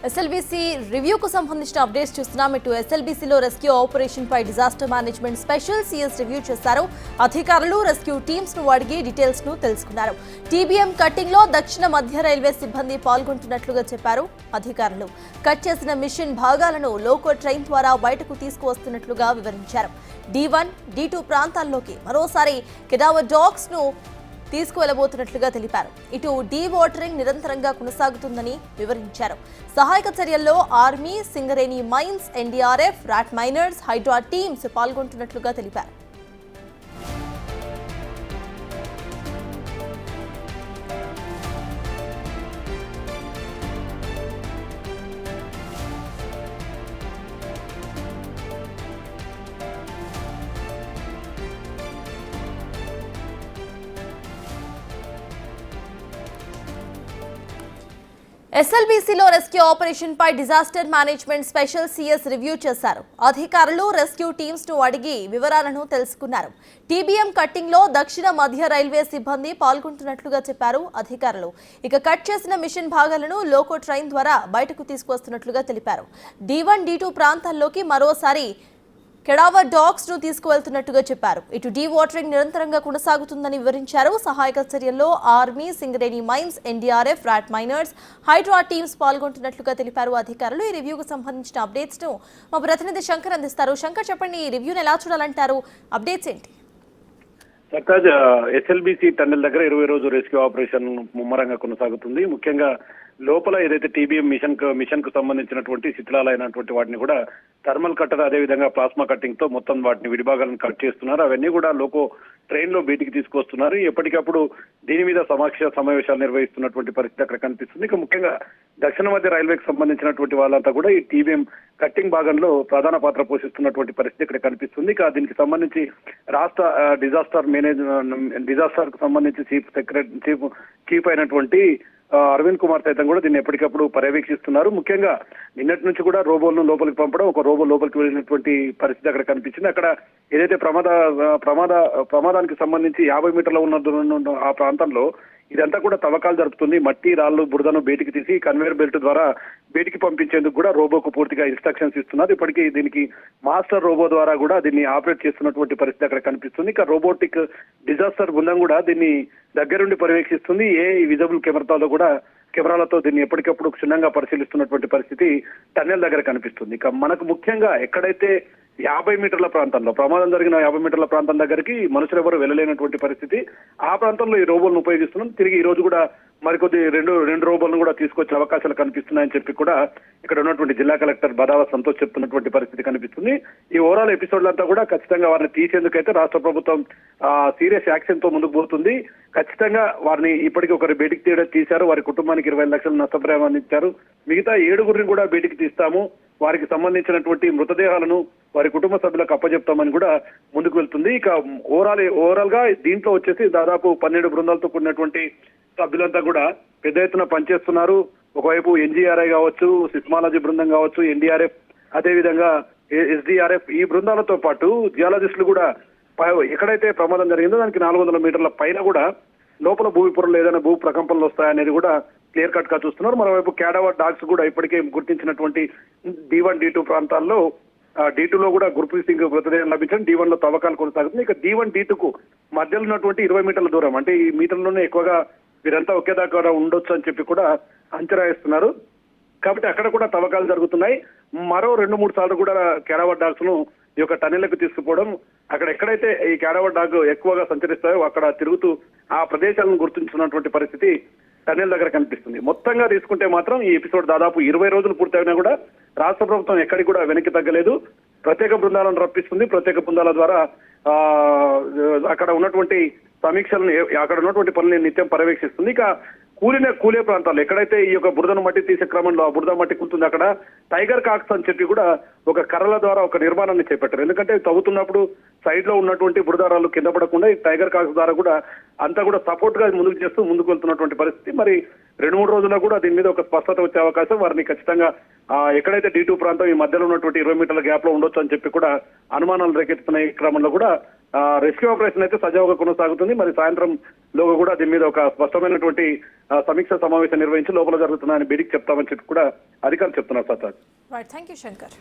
SLBC రివ్యూకు సంబంధించిన updates చూస్తున్నాం. ఇటు ఎస్ఎల్బీసీలో రెస్క్యూ ఆపరేషన్ పై disaster management special CS review చేశారు. అధికారులు రెస్క్యూ టీమ్స్ ను అడిగి డీటెయిల్స్ ను తెలుసుకున్నారు. టీబీఎం కట్టింగ్ లో దక్షిణ మధ్య రైల్వే సిబ్బంది పాల్గొంటున్నట్లుగా చెప్పారు అధికారులు. కట్ చేసిన మిషన్ భాగాలను లోకో ట్రైన్ ద్వారా బయటకు తీసుకువస్తున్నట్లుగా వివరించారు. D1, D2 ప్రాంతాల్లోకి మరోసారి కెడావర్ డాగ్స్ ను తీసుకువెళ్లబోతున్నట్లుగా తెలిపారు. ఇటు డీ వాటరింగ్ నిరంతరంగా కొనసాగుతుందని వివరించారు. సహాయక చర్యల్లో army, Singareni mines, NDRF, rat miners, Hydraa teams పాల్గొంటున్నట్లుగా తెలిపారు. ఎస్ఎల్బీసీలో రెస్క్యూ ఆపరేషన్ పై disaster management special CS review చేశారు. అధికారులు రెస్క్యూ టీమ్స్ ను అడిగి వివరాలను తెలుసుకున్నారు. టీబీఎం కట్టింగ్ లో దక్షిణ మధ్య రైల్వే సిబ్బంది పాల్గొంటున్నట్లుగా చెప్పారు అధికారులు. ఇక కట్ చేసిన మిషన్ భాగాలను లోకో ట్రైన్ ద్వారా బయటకు తీసుకువస్తున్నట్లుగా తెలిపారు. D1, D2 ప్రాంతాల్లోకి మరోసారి కెడావర్ డాగ్స్ ను తీసుకువెళ్తున్నట్టుగా చెప్పారు. ఇటు డీ వాటరింగ్ నిరంతరంగా కొనసాగుతుందని వివరించారు. సహాయక చర్యల్లో army, Singareni mines, NDRF, rat miners, Hydraa teams పాల్గొంటున్నట్లుగా తెలిపారు అధికారులు. ఈ రివ్యూకు సంబంధించిన అప్డేట్స్ ను మా ప్రతినిధి శంకర్ అందిస్తారు. శంకర్, చెప్పండి, ఈ రివ్యూను ఎలా చూడాలంటారు? అప్డేట్స్ ఏంటి? సర్తాజ్, ఎస్ఎల్బీసీ టన్నెల్ దగ్గర 20 రోజు రెస్క్యూ ఆపరేషన్ ముమ్మరంగా కొనసాగుతుంది. ముఖ్యంగా లోపల ఏదైతే టీబీఎం మిషన్ కు సంబంధించినటువంటి శిథిలాలైనటువంటి వాటిని కూడా థర్మల్ కట్టర్, అదేవిధంగా ప్లాస్మా కట్టింగ్ తో మొత్తం వాటిని విడిభాగాలను కట్ చేస్తున్నారు. అవన్నీ కూడా లోకో ట్రైన్ లో బయటికి తీసుకొస్తున్నారు. ఎప్పటికప్పుడు దీని మీద సమావేశాలు నిర్వహిస్తున్నటువంటి పరిస్థితి అక్కడ కనిపిస్తుంది. ఇక ముఖ్యంగా దక్షిణ మధ్య రైల్వేకి సంబంధించినటువంటి వాళ్ళంతా కూడా ఈ టీబీఎం కట్టింగ్ భాగంలో ప్రధాన పాత్ర పోషిస్తున్నటువంటి పరిస్థితి ఇక్కడ కనిపిస్తుంది. ఇక దీనికి సంబంధించి రాష్ట్ర డిజాస్టర్ కు సంబంధించి చీఫ్ అయినటువంటి అరవింద్ కుమార్ సైతం కూడా దీన్ని ఎప్పటికప్పుడు పర్యవేక్షిస్తున్నారు. ముఖ్యంగా నిన్నటి నుంచి కూడా రోబోలను లోపలికి పంపడం, ఒక రోబో లోపలికి వెళ్ళినటువంటి పరిస్థితి అక్కడ కనిపించింది. అక్కడ ఏదైతే ప్రమాదానికి సంబంధించి 50 మీటర్ల ఉన్న ఆ ప్రాంతంలో ఇదంతా కూడా తవ్వకాలు జరుపుతుంది. మట్టి, రాళ్లు, బురదను బయటికి తీసి కన్వేయర్ బెల్ట్ ద్వారా బయటికి పంపించేందుకు కూడా రోబోకు పూర్తిగా ఇన్స్ట్రక్షన్స్ ఇస్తున్నారు. ఇప్పటికీ దీనికి మాస్టర్ రోబో ద్వారా కూడా దీన్ని ఆపరేట్ చేస్తున్నటువంటి పరిస్థితి అక్కడ కనిపిస్తుంది. ఇక రోబోటిక్ డిజాస్టర్ బృందం కూడా దీన్ని దగ్గరుండి పర్యవేక్షిస్తుంది. విజిబుల్ కెమెరాలతో దీన్ని ఎప్పటికప్పుడు క్షుణ్ణంగా పరిశీలిస్తున్నటువంటి పరిస్థితి టన్నెల్ దగ్గర కనిపిస్తుంది. ఇక మనకు ముఖ్యంగా ఎక్కడైతే 50 మీటర్ల ప్రాంతంలో ప్రమాదం జరిగిన 50 మీటర్ల ప్రాంతం దగ్గరికి మనుషులు ఎవరు వెళ్ళలేనటువంటి పరిస్థితి, ఆ ప్రాంతంలో ఈ రోబోలను ఉపయోగిస్తున్నాం. తిరిగి ఈ రోజు కూడా మరికొద్ది రెండు రోబోలను కూడా తీసుకొచ్చే అవకాశాలు కనిపిస్తున్నాయని చెప్పి కూడా ఇక్కడ ఉన్నటువంటి జిల్లా కలెక్టర్ బదావ సంతోష్ చెప్తున్నటువంటి పరిస్థితి కనిపిస్తుంది. ఈ ఓవరాల్ ఎపిసోడ్లంతా కూడా ఖచ్చితంగా వారిని తీసేందుకైతే రాష్ట్ర ప్రభుత్వం సీరియస్ యాక్షన్ తో ముందుకు పోతుంది. ఖచ్చితంగా వారిని ఇప్పటికీ ఒకరి బయటికి తీశారు. వారి కుటుంబానికి 20 లక్షల నష్టపరిహారం ఇచ్చారు. మిగతా 7గురిని కూడా బయటికి తీస్తాము, వారికి సంబంధించినటువంటి మృతదేహాలను వారి కుటుంబ సభ్యులకు అప్పచెప్తామని కూడా ముందుకు వెళ్తుంది. ఇక ఓవరాల్ గా దీంట్లో వచ్చేసి దాదాపు 12 బృందాలతో కూడినటువంటి సభ్యులంతా కూడా పెద్ద ఎత్తున పనిచేస్తున్నారు. ఒకవైపు ఎన్జీఆర్ఐ కావచ్చు, సిస్మాలజీ బృందం కావచ్చు, ఎన్డీఆర్ఎఫ్, అదేవిధంగా ఎస్డీఆర్ఎఫ్, ఈ బృందాలతో పాటు జియాలజిస్టులు కూడా ఎక్కడైతే ప్రమాదం జరిగిందో దానికి 400 మీటర్ల పైన కూడా లోపల భూమి పొరలు ఏదైనా భూ ప్రకంపనలు వస్తాయనేది కూడా క్లియర్ కట్ గా చూస్తున్నారు. మరోవైపు క్యాడవర్ డాగ్స్ కూడా ఇప్పటికే గుర్తించినటువంటి D1, D2 ప్రాంతాల్లో D2లో కూడా గుర్ప్రీత్ సింగ్ మృతదేహం లభించడం, D1 లో తవ్వకాలు కొనసాగుతుంది. ఇక D1, D2కు మధ్యలో ఉన్నటువంటి 20 మీటర్ల దూరం, అంటే ఈ మీటర్లోనే ఎక్కువగా వీరంతా ఒకే దాకా ఉండొచ్చు అని చెప్పి కూడా అంచనా వేస్తున్నారు. కాబట్టి అక్కడ కూడా తవ్వకాలు జరుగుతున్నాయి. మరో 2-3 సార్లు కూడా క్యాడవర్ డాగ్స్ ను ఈ యొక్క టన్నెల్కి తీసుకుపోవడం, అక్కడ ఎక్కడైతే ఈ క్యాడవర్ డాగ్ ఎక్కువగా సంచరిస్తాయో అక్కడ తిరుగుతూ ఆ ప్రదేశాలను గుర్తించున్నటువంటి పరిస్థితి టన్నెల్ దగ్గర కనిపిస్తుంది. మొత్తంగా తీసుకుంటే మాత్రం ఈ ఎపిసోడ్ దాదాపు 20 రోజులు పూర్తయినా కూడా రాష్ట్ర ప్రభుత్వం ఎక్కడికి కూడా వెనక్కి తగ్గలేదు. ప్రత్యేక బృందాలను రప్పిస్తుంది. ప్రత్యేక బృందాల ద్వారా అక్కడ ఉన్నటువంటి సమీక్షలను, అక్కడ ఉన్నటువంటి పనులను నిత్యం పర్యవేక్షిస్తుంది. ఇక కూలే ప్రాంతాలు ఎక్కడైతే ఈ యొక్క బురదను మట్టి తీసే క్రమంలో ఆ బురద మట్టి కూతుంది, అక్కడ టైగర్ కాక్స్ అని చెప్పి కూడా ఒక కర్రల ద్వారా ఒక నిర్మాణాన్ని చేపట్టారు. ఎందుకంటే తవ్వుతున్నప్పుడు సైడ్ లో ఉన్నటువంటి బురదారాలు కింద పడకుండా ఈ టైగర్ కాక్స్ ద్వారా కూడా అంతా కూడా సపోర్ట్ గా ముందుకు వెళ్తున్నటువంటి పరిస్థితి. మరి 2-3 రోజుల్లో కూడా దీని మీద ఒక స్పష్టత వచ్చే అవకాశం, వారిని ఖచ్చితంగా ఎక్కడైతే D2 ప్రాంతం ఈ మధ్యలో ఉన్నటువంటి 20 మీటర్ల గ్యాప్ లో ఉండొచ్చు అని చెప్పి కూడా అనుమానాలు రేకెత్తుతున్న ఈ క్రమంలో కూడా రెస్క్యూ ఆపరేషన్ అయితే సజావుగా కొనసాగుతుంది. మరి సాయంత్రం లోగా కూడా దీని మీద ఒక స్పష్టమైనటువంటి సమీక్ష సమావేశం నిర్వహించి లోపల జరుగుతున్నాయని బీడీకి చెప్తామని చెప్పి కూడా అధికారులు చెప్తున్నారు. సత్తాజ్. Right, thank you Shankar.